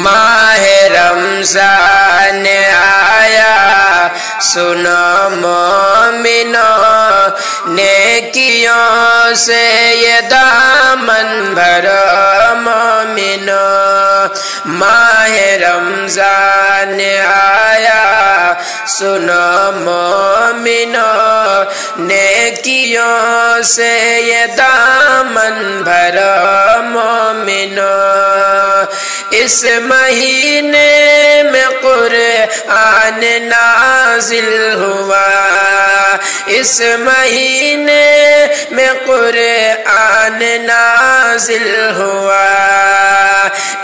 ماہ رمضان آیا سنو مومنو، نیکیوں سے یہ دامن بھرو مومنو۔ ماہ رمضان آیا سنو مومنو، نیکیوں سے یہ دامن بھرو مومنو۔ اس مہینے میں قرآن نازل ہوا، اس مہینے میں قرآن نازل ہوا،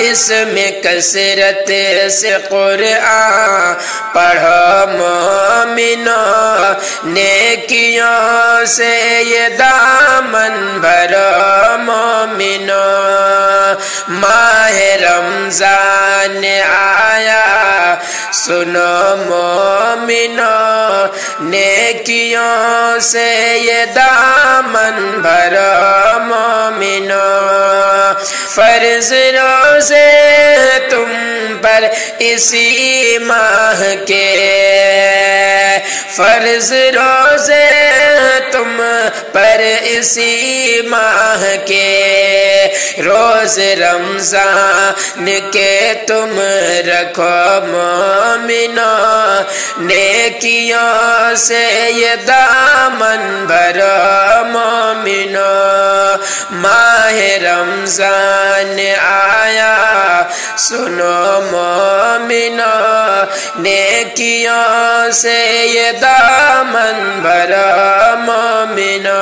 اس میں کثرت سے قرآن پڑھو مومنو، نیکیوں سے یہ دامن بھرو مومنو۔ ماہ رمضان آیا سنو مومنو، نیکیوں سے یہ دامن بھرو مومنو۔ فرض روزے تم پر اسی ماہ کے، فرض روزے تم پر اسی ماہ کے، روز رمضان کے تم رکھو مومنو، نیکیوں سے یہ دامن بھرو مومنو۔ ماہ رمضان آیا سنو مومنو، نیکیوں سے یہ دامن بھرو مومنو۔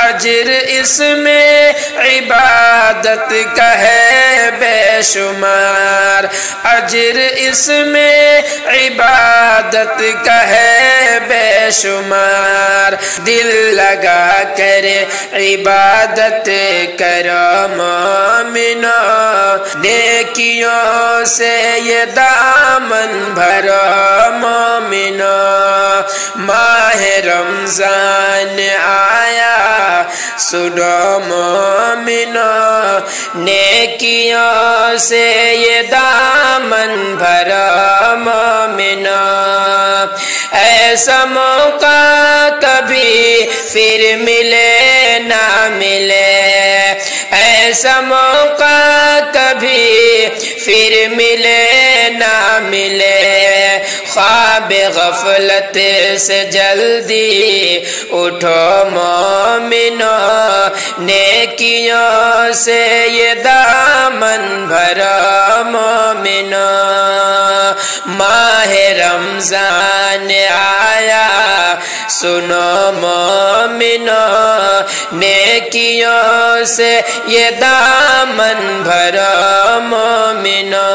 اجر اس میں عبادت کا ہے بے شمار، اجر اس میں عبادت کا ہے بے شمار، دل لگا کر عبادت کرو مومنو، نیکیوں سے یہ دامن بھرو مومنو۔ ماہ رمضان آیا سنو مومنو، نیکیوں سے یہ دامن بھرو مومنو۔ ایسا موقع کبھی پھر ملے نہ ملے، ایسا موقع کبھی پھر ملے نہ ملے، خواب غفلت سے جلدی اٹھو مومنو، نیکیوں سے یہ دامن بھرو مومنو۔ ماہ رمضان آیا سنو مومنو، نیکیوں سے یہ دامن بھرو مومنو۔